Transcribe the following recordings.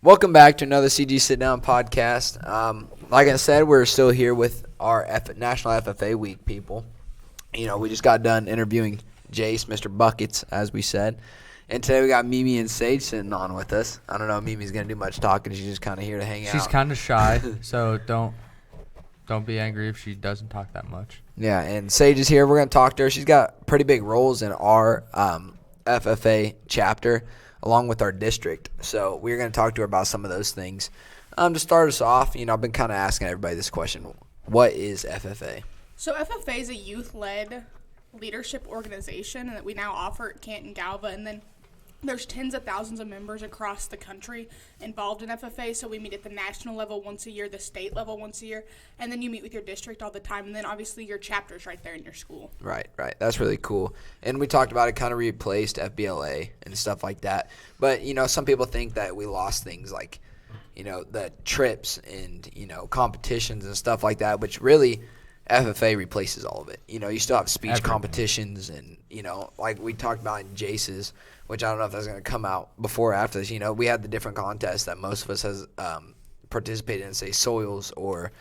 Welcome back to another CG Sitdown podcast. Like I said, we're still here with our National FFA Week people. We just got done interviewing Jace, Mr. Buckets, as we said. And today we got Mimi and Sage sitting on with us. I don't know if Mimi's going to do much talking. She's just kind of here to hang out. She's kind of shy, so don't be angry if she doesn't talk that much. Yeah, and Sage is here. We're going to talk to her. She's got pretty big roles in our FFA chapter, along with our district. So we're going to talk to her about some of those things. To start us off, I've been kind of asking everybody this question. What is FFA? So FFA is a youth-led leadership organization that we now offer at Canton-Galva, and then there's tens of thousands of members across the country involved in FFA. So we meet at the national level once a year, the state level once a year, and then you meet with your district all the time, and then obviously your chapter's right there in your school. Right. That's really cool. And we talked about it kind of replaced FBLA and stuff like that. But, some people think that we lost things like, the trips and, competitions and stuff like that, which really FFA replaces all of it. You still have speech competitions and, like we talked about in Jace's, which I don't know if that's going to come out before or after this. We had the different contests that most of us has participated in, say, soils or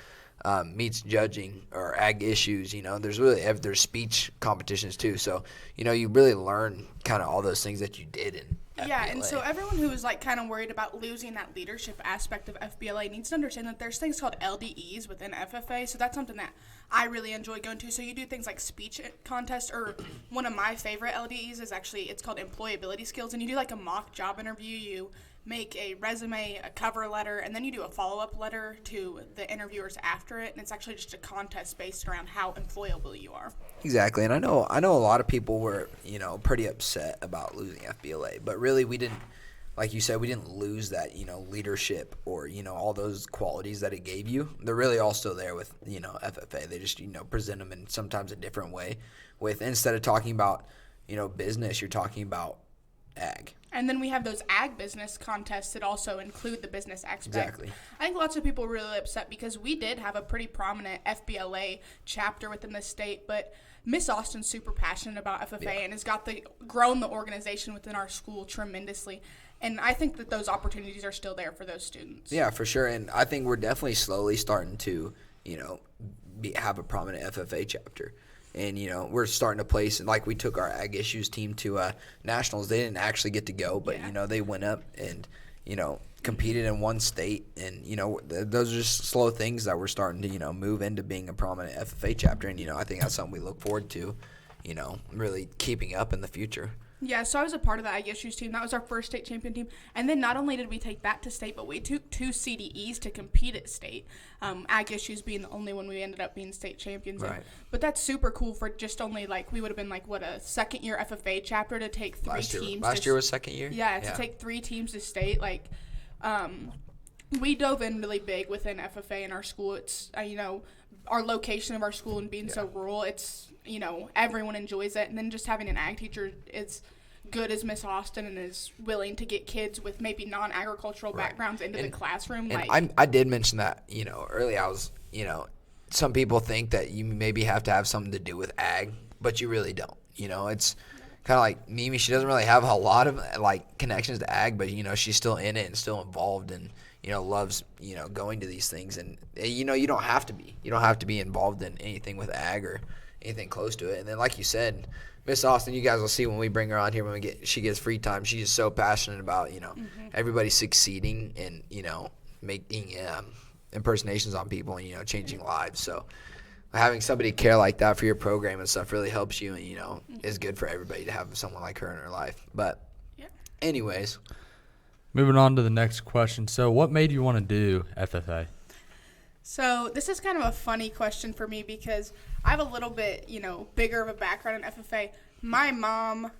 meets judging or ag issues. There's speech competitions too. So, you really learn kind of all those things that you did in FBLA. Yeah, and so everyone who is kind of worried about losing that leadership aspect of FBLA needs to understand that there's things called LDEs within FFA. So that's something that I really enjoy going to. So you do things like speech contests, or one of my favorite LDEs is it's called employability skills, and you do a mock job interview. You make a resume, a cover letter, and then you do a follow-up letter to the interviewers after it, and it's actually just a contest based around how employable you are. Exactly, and I know a lot of people were, pretty upset about losing FBLA, but really we didn't, like you said, we didn't lose that, leadership or, all those qualities that it gave you. They're really all still there with, FFA. They just, present them in sometimes a different way. Instead of talking about, business, you're talking about ag. And then we have those ag business contests that also include the business aspect. Exactly. I think lots of people were really upset because we did have a pretty prominent FBLA chapter within the state, but Miss Austin's super passionate about FFA and has grown the organization within our school tremendously. And I think that those opportunities are still there for those students. Yeah, for sure. And I think we're definitely slowly starting to, have a prominent FFA chapter. And, we're starting to place, like we took our ag issues team to nationals. They didn't actually get to go, but, they went up and, competed in one state. And, those are just slow things that we're starting to, move into being a prominent FFA chapter. And, I think that's something we look forward to, really keeping up in the future. Yeah, so I was a part of the Ag Issues team. That was our first state champion team. And then not only did we take that to state, but we took 2 CDEs to compete at state. Ag Issues being the only one we ended up being state champions in. But that's super cool for just only, we would have been, a second-year FFA chapter to take 3 teams. Last year was second year? Yeah, to take 3 teams to state. We dove in really big within FFA in our school. It's, our location of our school and being so rural, it's, everyone enjoys it. And then just having an ag teacher is good as Miss Austin and is willing to get kids with maybe non-agricultural backgrounds into the classroom. And I did mention that, early. I was, some people think that you maybe have to have something to do with ag, but you really don't. It's kind of like Mimi. She doesn't really have a lot of, connections to ag, but, she's still in it and still involved and, loves, going to these things. And, you don't have to be. You don't have to be involved in anything with ag or anything close to it. And then, like you said, Miss Austin, you guys will see when we bring her on here she gets free time. She's just so passionate about, everybody succeeding and, making impersonations on people and, changing lives. So having somebody care like that for your program and stuff really helps you and, is good for everybody to have someone like her in her life. But anyways. Moving on to the next question. So what made you want to do FFA? So this is kind of a funny question for me because I have a little bit, bigger of a background in FFA. My mom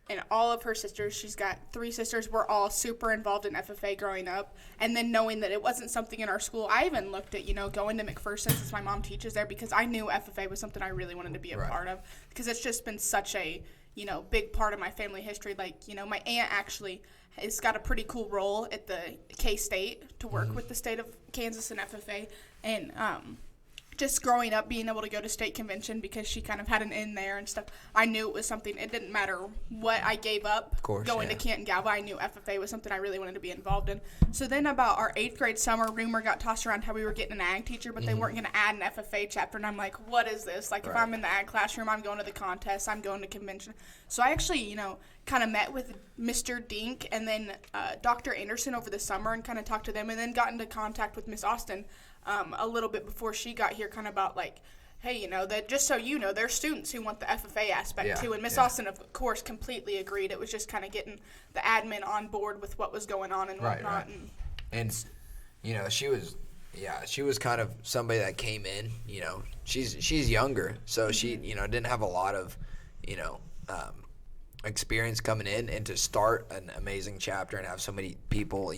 and all of her sisters, she's got 3 sisters, were all super involved in FFA growing up. And then knowing that it wasn't something in our school, I even looked at, going to McPherson since my mom teaches there because I knew FFA was something I really wanted to be a part of because it's just been such a, big part of my family history. My aunt actually has got a pretty cool role at the K-State to work with the state of Kansas and FFA. And just growing up, being able to go to state convention because she kind of had an in there and stuff, I knew it was something. It didn't matter what I gave up going to Canton-Galva. I knew FFA was something I really wanted to be involved in. So then about our 8th grade summer, rumor got tossed around how we were getting an ag teacher, but they weren't going to add an FFA chapter. And I'm like, what is this? Like, if I'm in the ag classroom, I'm going to the contest, I'm going to convention. So I actually, kind of met with Mr. Dink and then Dr. Anderson over the summer and kind of talked to them, and then got into contact with Miss Austin a little bit before she got here, kind of about like, hey, that just so you know, there's students who want the FFA aspect too. And Miss Austin, of course, completely agreed. It was just kind of getting the admin on board with what was going on and whatnot. And she was kind of somebody that came in. She's younger, so she didn't have a lot of experience coming in, and to start an amazing chapter and have so many people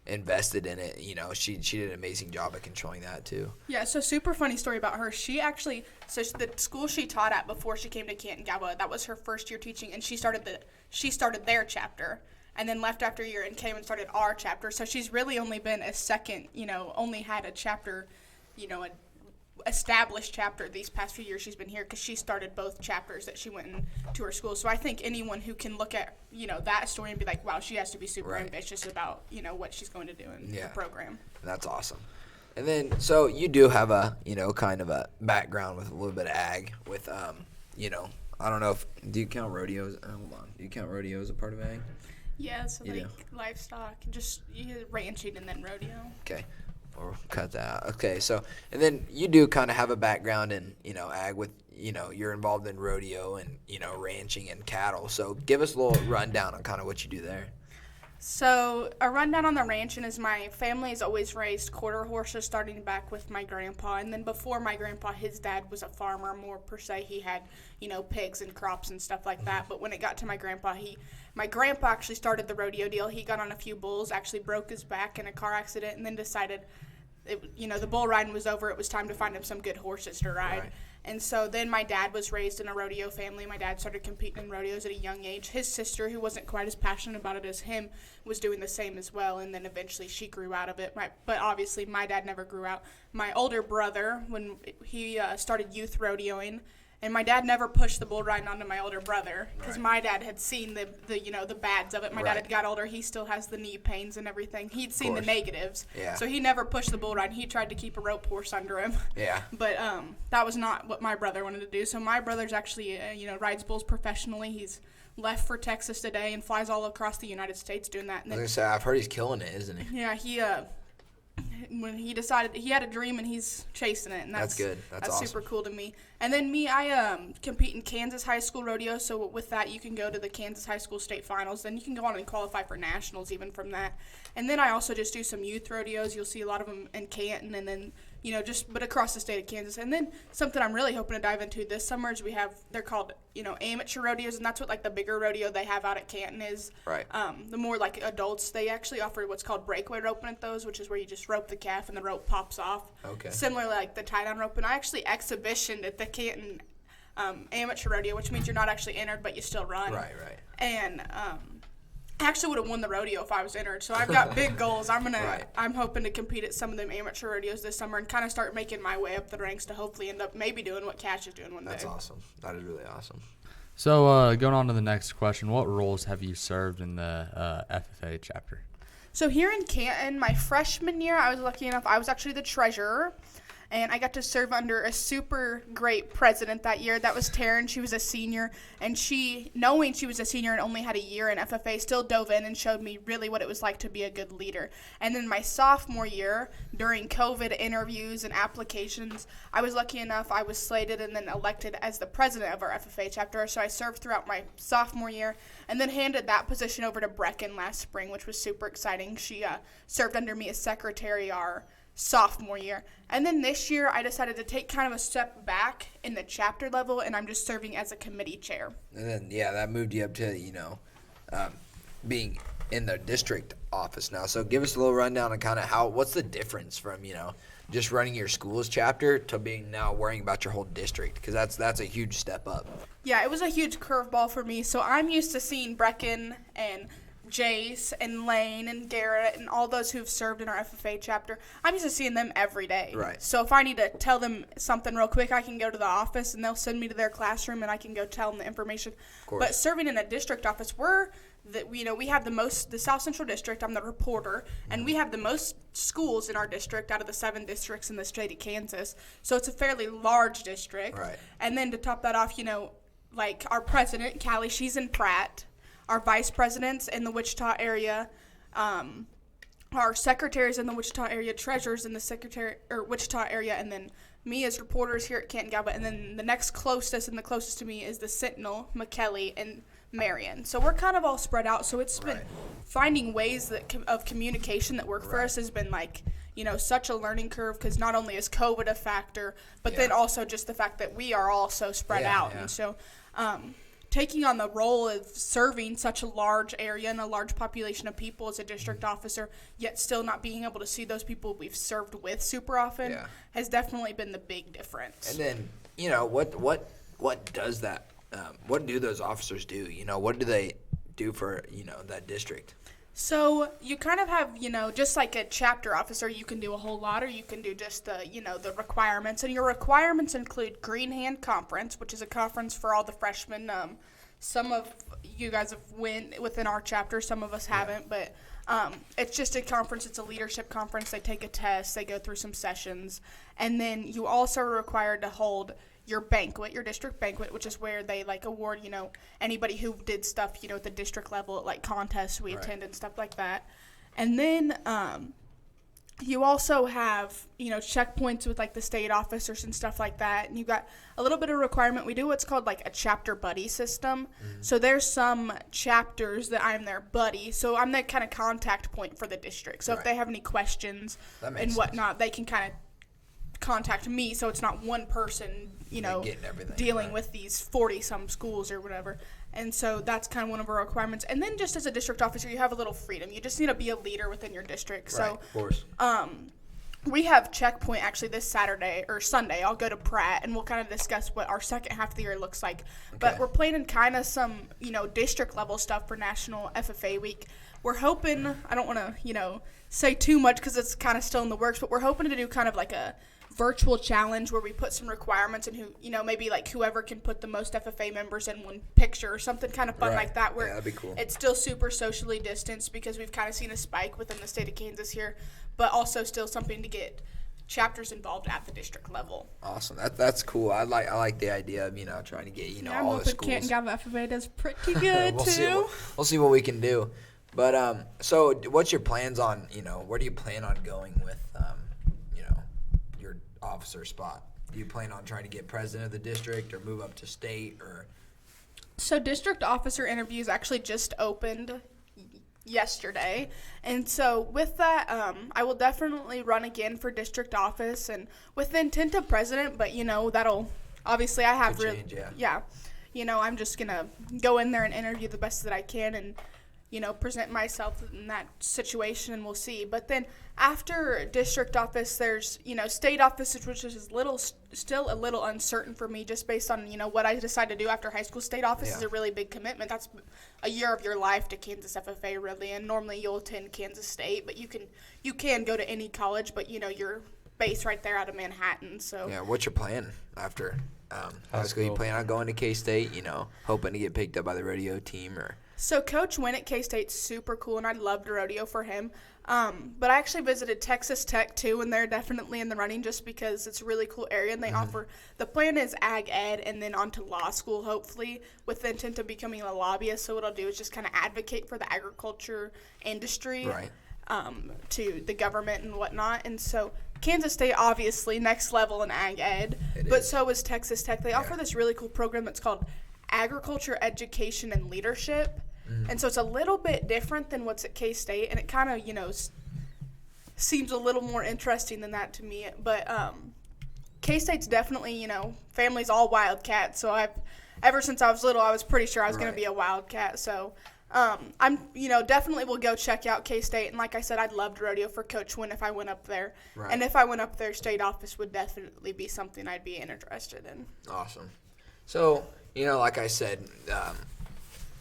invested in it, she did an amazing job at controlling that too. Yeah, so super funny story about her. She actually, the school she taught at before she came to Canton-Galva, that was her first year teaching, and she started their chapter and then left after a year and came and started our chapter. So she's really only been a second, only had a chapter, an established chapter these past few years she's been here, because she started both chapters that she went into her school. So I think anyone who can look at that story and be like, wow, she has to be super ambitious about what she's going to do in the program. That's awesome. And then so you do have a kind of a background with a little bit of ag with I don't know if do you count rodeos? Hold on, do you count rodeos a part of ag? Yeah, so livestock, just ranching and then rodeo. Okay. Or cut that out. Okay, so, and then you do kind of have a background in, ag with, you're involved in rodeo and, ranching and cattle. So give us a little rundown on kind of what you do there. So a rundown on the ranching is my family's always raised quarter horses, starting back with my grandpa. And then before my grandpa, his dad was a farmer more per se. He had, pigs and crops and stuff like that. But when it got to my grandpa, my grandpa actually started the rodeo deal. He got on a few bulls, actually broke his back in a car accident, and then decided, the bull riding was over. It was time to find him some good horses to ride. Right. And so then my dad was raised in a rodeo family. My dad started competing in rodeos at a young age. His sister, who wasn't quite as passionate about it as him, was doing the same as well, and then eventually she grew out of it. But obviously my dad never grew out. My older brother, when he started youth rodeoing, and my dad never pushed the bull riding onto my older brother, because my dad had seen the bads of it. My dad had got older. He still has the knee pains and everything. He'd seen the negatives. Yeah. So he never pushed the bull riding. He tried to keep a rope horse under him. Yeah. But that was not what my brother wanted to do. So my brother's actually, rides bulls professionally. He's left for Texas today and flies all across the United States doing that. And I've heard he's killing it, isn't he? Yeah, when he decided he had a dream and he's chasing it, and that's good. That's awesome. Super cool to me. And then I compete in Kansas high school rodeo. So with that, you can go to the Kansas high school state finals. Then you can go on and qualify for nationals even from that. And then I also just do some youth rodeos. You'll see a lot of them in Canton, and then but across the state of Kansas. And then something I'm really hoping to dive into this summer is they're called amateur rodeos, and that's what like the bigger rodeo they have out at Canton is. Right. The more like adults, they actually offer what's called breakaway roping at those, which is where you just rope the calf and the rope pops off. Okay. Similar like the tie down rope. And I actually exhibitioned at the Canton amateur rodeo, which means you're not actually entered, but you still run. Right. And I actually would have won the rodeo if I was entered. So I've got big goals. I'm hoping to compete at some of them amateur rodeos this summer and kind of start making my way up the ranks to hopefully end up maybe doing what Cash is doing one day. That's awesome. That is really awesome. So going on to the next question, what roles have you served in the FFA chapter? So here in Canton, my freshman year, I was lucky enough, I was actually the treasurer. And I got to serve under a super great president that year. That was Taryn. She was a senior. And knowing she was a senior and only had a year in FFA, still dove in and showed me really what it was like to be a good leader. And then my sophomore year, during COVID interviews and applications, I was lucky enough, I was slated and then elected as the president of our FFA chapter. So I served throughout my sophomore year and then handed that position over to Brecken last spring, which was super exciting. She served under me as secretary our sophomore year. And then this year I decided to take kind of a step back in the chapter level, and I'm just serving as a committee chair. And then that moved you up to being in the district office now. So give us a little rundown on kind of what's the difference from just running your school's chapter to being now worrying about your whole district, because that's a huge step up. Yeah, it was a huge curveball for me. So I'm used to seeing Brecken and Jace and Lane and Garrett and all those who've served in our FFA chapter, I'm used to seeing them every day. Right. So if I need to tell them something real quick, I can go to the office and they'll send me to their classroom and I can go tell them the information. Of course. But serving in a district office, we have the South Central District. I'm the reporter, and we have the most schools in our district out of the 7 districts in the state of Kansas. So it's a fairly large district. Right. And then to top that off, like our president, Callie, she's in Pratt. Our vice president's in the Wichita area. Our secretary's in the Wichita area. Treasurer's in the Wichita area, and then me as reporters here at Canton-Galva. And then the next closest and the closest to me is the Sentinel, McKelly, and Marion. So we're kind of all spread out. So it's been finding ways of communication that work for us has been such a learning curve, because not only is COVID a factor, but then also just the fact that we are all so spread out. And so taking on the role of serving such a large area and a large population of people as a district officer, yet still not being able to see those people we've served with super often has definitely been the big difference. And then, what does that, what do those officers do? What do they do for, that district? So you kind of have, just like a chapter officer, you can do a whole lot, or you can do just the requirements. And your requirements include Green Hand Conference, which is a conference for all the freshmen. Some of you guys have went within our chapter, some of us haven't, but it's just a conference. It's a leadership conference. They take a test, they go through some sessions, and then you also are required to hold your banquet, your district banquet, which is where they award, anybody who did stuff, at the district level, at contests we attend and stuff like that. And then you also have, checkpoints with the state officers and stuff like that. And you got a little bit of requirement. We do what's called a chapter buddy system. So there's some chapters that I'm their buddy. So I'm the kind of contact point for the district. So if they have any questions and whatnot, they can kind of contact me, so it's not one person, dealing with these 40-some schools or whatever. And so that's kind of one of our requirements. And then just as a district officer, you have a little freedom. You just need to be a leader within your district. Right, so, of course. We have checkpoint actually this Saturday or Sunday. I'll go to Pratt, and we'll kind of discuss what our second half of the year looks like. Okay. But we're planning kind of some, district level stuff for National FFA Week. We're hoping, I don't want to, say too much because it's kind of still in the works, but we're hoping to do kind of like a virtual challenge where we put some requirements and maybe whoever can put the most FFA members in one picture or something kind of fun like that, where that'd be cool. It's still super socially distanced because we've kind of seen a spike within the state of Kansas here, but also still something to get chapters involved at the district level. Awesome. That's cool. I like the idea of trying to get all the schools. Canton-Galva FFA does pretty good too. We'll see what we can do. But so what's your plans on where do you plan on going with your officer spot? Do you plan on trying to get president of the district or move up to state or? So district officer interviews actually just opened yesterday, and so with that I will definitely run again for district office and with the intent of president, but that'll obviously I have really I'm just gonna go in there and interview the best that I can and present myself in that situation, and we'll see. But then after district office, there's, state office, which is still a little uncertain for me just based on, what I decide to do after high school. State office is a really big commitment. That's a year of your life to Kansas FFA, really. And normally you'll attend Kansas State, but you can go to any college, but, you're based right there out of Manhattan. So yeah, what's your plan after high school? You plan on going to K-State, hoping to get picked up by the rodeo team or? So Coach Wynn at K-State's super cool, and I'd love to rodeo for him. But I actually visited Texas Tech, too, and they're definitely in the running just because it's a really cool area. And they offer – the plan is ag ed and then on to law school, hopefully, with the intent of becoming a lobbyist. So what I'll do is just kind of advocate for the agriculture industry to the government and whatnot. And so Kansas State, obviously, next level in ag ed. But so is Texas Tech. They offer this really cool program that's called Agriculture Education and Leadership. And so it's a little bit different than what's at K-State, and it kind of, seems a little more interesting than that to me. But K-State's definitely, family's all Wildcats, so ever since I was little, I was pretty sure I was going to be a Wildcat. So I'm, definitely will go check out K-State, and like I said, I'd love to rodeo for Coach Wynn if I went up there. Right. And if I went up there, state office would definitely be something I'd be interested in. Awesome. So, like I said,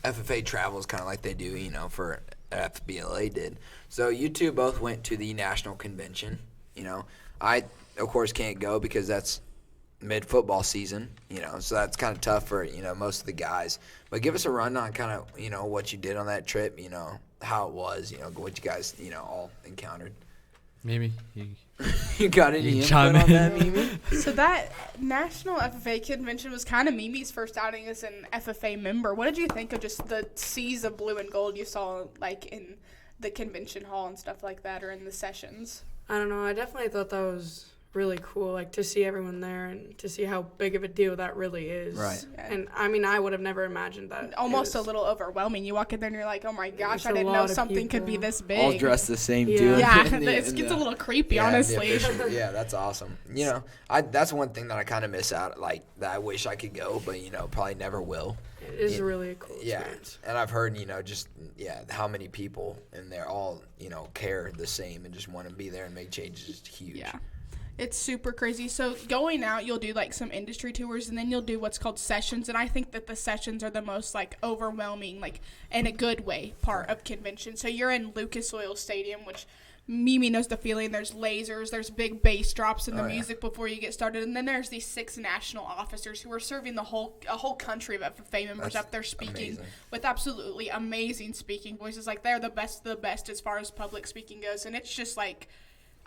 FFA travel is kind of like they do, for FBLA did. So you two both went to the national convention. I, of course, can't go because that's mid-football season, so that's kind of tough for, most of the guys. But give us a rundown on kind of, what you did on that trip, how it was, what you guys, all encountered. Mimi, You got any input chime on in. that, Mimi? So that National FFA Convention was kind of Mimi's first outing as an FFA member. What did you think of just the seas of blue and gold you saw, like, in the convention hall and stuff like that, or in the sessions? I don't know. I definitely thought that was really cool, like, to see everyone there and to see how big of a deal that really is. Right. And, I mean, I would have never imagined that. Almost a little overwhelming. You walk in there and you're like, oh my gosh, It's I a didn't know lot of something could be people. this big. All dressed the same, Yeah. too. Yeah, In the- it in gets the- a little creepy, Yeah, the honestly. official- yeah, that's awesome. That's one thing that I kind of miss out, like, that I wish I could go, but, probably never will. It is Yeah. really a cool Yeah, experience. and I've heard, how many people in there all, care the same and just want to be there and make changes is huge. Yeah. It's super crazy. So going out, you'll do like some industry tours, and then you'll do what's called sessions. And I think that the sessions are the most like overwhelming, like in a good way, part of convention. So you're in Lucas Oil Stadium, which Mimi knows the feeling. There's lasers, there's big bass drops in the music before you get started, and then there's these 6 national officers who are serving a whole country of FFA members That's up there speaking amazing. with absolutely amazing speaking voices. Like they're the best of the best as far as public speaking goes, and it's just like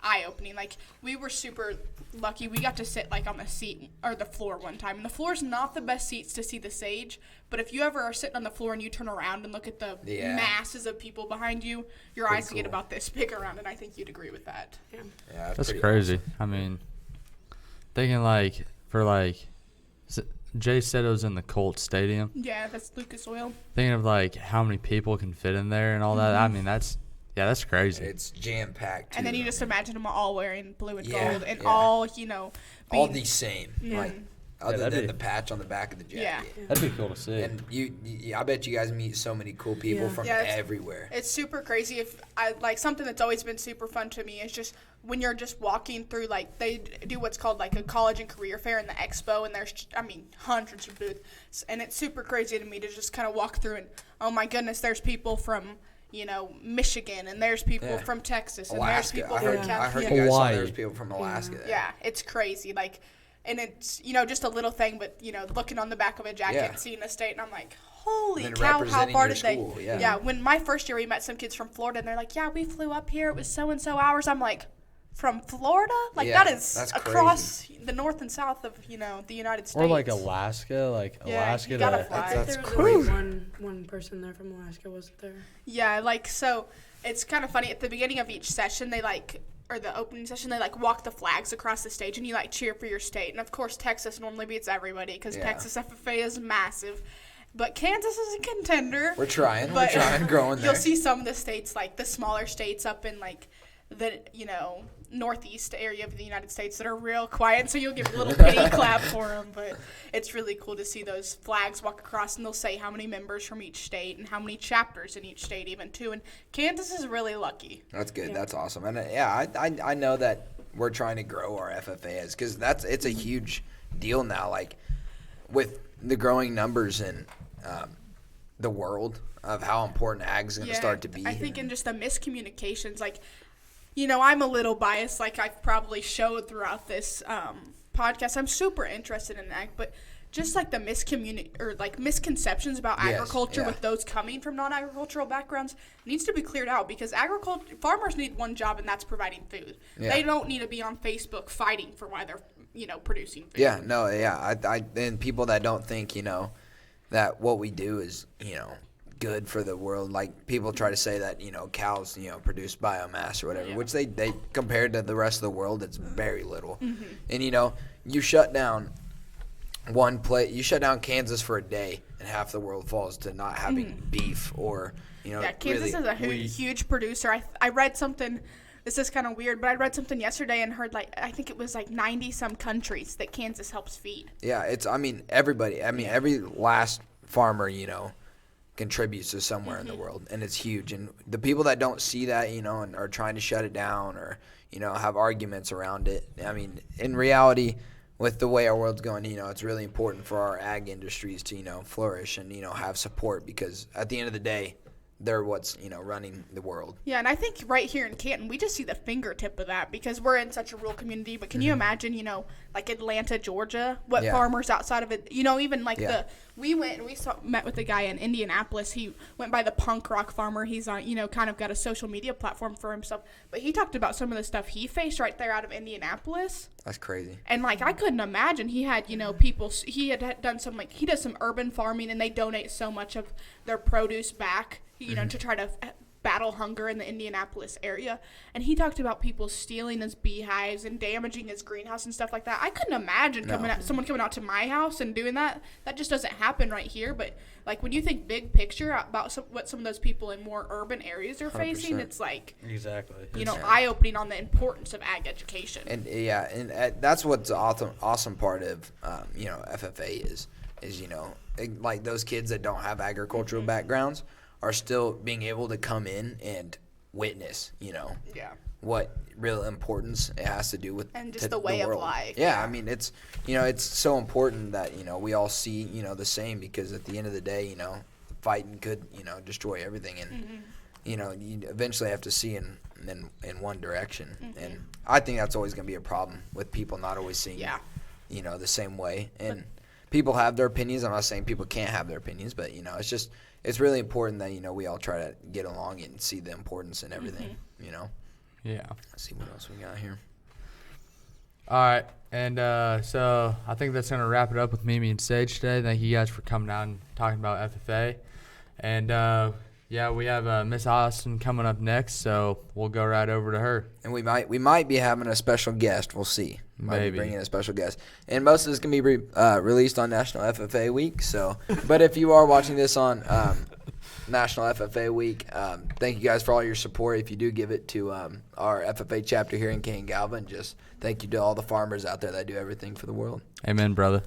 eye-opening. Like, we were super lucky. We got to sit like on the seat or the floor one time, and the floor's not the best seats to see the stage, but if you ever are sitting on the floor and you turn around and look at the masses of people behind you, your eyes get about this big around, and I think you'd agree with that. Yeah, That's pretty crazy. awesome. I mean, thinking like for like, Jay said it was in the Colts Stadium. Yeah, that's Lucas Oil. Thinking of like how many people can fit in there and all that. I mean, that's crazy. It's jam-packed, And then too. you just imagine them all wearing blue and Yeah, gold and yeah. all, all being, the same, Yeah. like other that'd than be- the patch on the back of the jacket. Yeah. That'd be cool to see. And I bet you guys meet so many cool people Yeah. from Yeah, it's- everywhere. It's super crazy. If I like something that's always been super fun to me is just when you're just walking through, like they do what's called like a college and career fair in the expo, and there's hundreds of booths, and it's super crazy to me to just kind of walk through and oh my goodness, there's people from Michigan, and there's people from Texas, and Alaska. there's people I from heard, California. I heard you guys saw Hawaii. there was people from Alaska. there. Yeah, it's crazy. Like, and it's just a little thing, but looking on the back of a jacket Yeah. and seeing a state, and I'm like, holy And then cow, how representing far your did they? school, yeah. Yeah, when my first year we met some kids from Florida, and they're like, yeah, we flew up here. It was so and so hours. I'm like, from Florida? Like Yeah, that is that's across the north and south of the United States. Or like Alaska, Yeah, Alaska you gotta to fly. That's There was crazy. only one person there from Alaska, wasn't there? Yeah, like so it's kind of funny at the beginning of each session or the opening session, they walk the flags across the stage and you cheer for your state. And of course Texas normally beats everybody because Yeah. Texas FFA is massive. But Kansas is a contender. We're trying. But We're trying growing there. You'll see some of the states, like the smaller states up in the northeast area of the United States that are real quiet, so you'll give a little pity clap for them. But it's really cool to see those flags walk across, and they'll say how many members from each state and how many chapters in each state even too. And Kansas is really lucky. That's good. Yeah. That's awesome. And I know that we're trying to grow our FFAs because it's a huge deal now. Like with the growing numbers in the world of how important ag's going to start to be. I think in just the miscommunications, I'm a little biased, like I've probably showed throughout this podcast. I'm super interested in ag, but just like the misconceptions about Yes, agriculture yeah. with those coming from non-agricultural backgrounds needs to be cleared out because farmers need one job, and that's providing food. Yeah. They don't need to be on Facebook fighting for why they're producing food. Yeah, no, yeah. And people that don't think, that what we do is, good for the world. Like people try to say that, cows, produce biomass or whatever, which they compared to the rest of the world, it's very little. Mm-hmm. And, you shut down you shut down Kansas for a day and half the world falls to not having beef or, Yeah, Kansas really is a huge producer. I read something. This is kind of weird, but I read something yesterday and heard I think it was 90 some countries that Kansas helps feed. Yeah, everybody. Every last farmer, contributes to somewhere in the world, and it's huge. And the people that don't see that, and are trying to shut it down or, have arguments around it. In reality, with the way our world's going, it's really important for our ag industries to, flourish and, have support because at the end of the day, they're what's running the world. Yeah, and I think right here in Canton, we just see the fingertip of that because we're in such a rural community. But can you imagine, like Atlanta, Georgia, what Yeah. farmers outside of it, even like Yeah. we went and met with a guy in Indianapolis. He went by the punk rock farmer. He's on, kind of got a social media platform for himself. But he talked about some of the stuff he faced right there out of Indianapolis. That's crazy. And like I couldn't imagine he had people. He had done some he does some urban farming and they donate so much of their produce back, to try to battle hunger in the Indianapolis area. And he talked about people stealing his beehives and damaging his greenhouse and stuff like that. I couldn't imagine someone coming out to my house and doing that. That just doesn't happen right here. But like when you think big picture about what some of those people in more urban areas are facing, 100%. it's like Exactly. eye-opening on the importance of ag education. And that's what's the awesome part of FFA is like those kids that don't have agricultural backgrounds are still being able to come in and witness what real importance it has to do with And just the way of world. life. Yeah, I mean it's it's so important that we all see the same, because at the end of the day fighting could destroy everything, and you eventually have to see in one direction. And I think that's always going to be a problem with people not always seeing the same way. And people have their opinions. I'm not saying people can't have their opinions, but it's really important that we all try to get along and see the importance in everything. Yeah. Let's see what else we got here. All right, and so I think that's gonna wrap it up with Mimi and Sage today. Thank you guys for coming out and talking about FFA, and we have Miss Austin coming up next, so we'll go right over to her. And we might be having a special guest. We'll see. Might Maybe. be bringing a special guest. And most of this can be released on National FFA Week. So, but if you are watching this on National FFA Week, thank you guys for all your support. If you do give it to our FFA chapter here in Canton-Galva, and just thank you to all the farmers out there that do everything for the world. Amen, brother.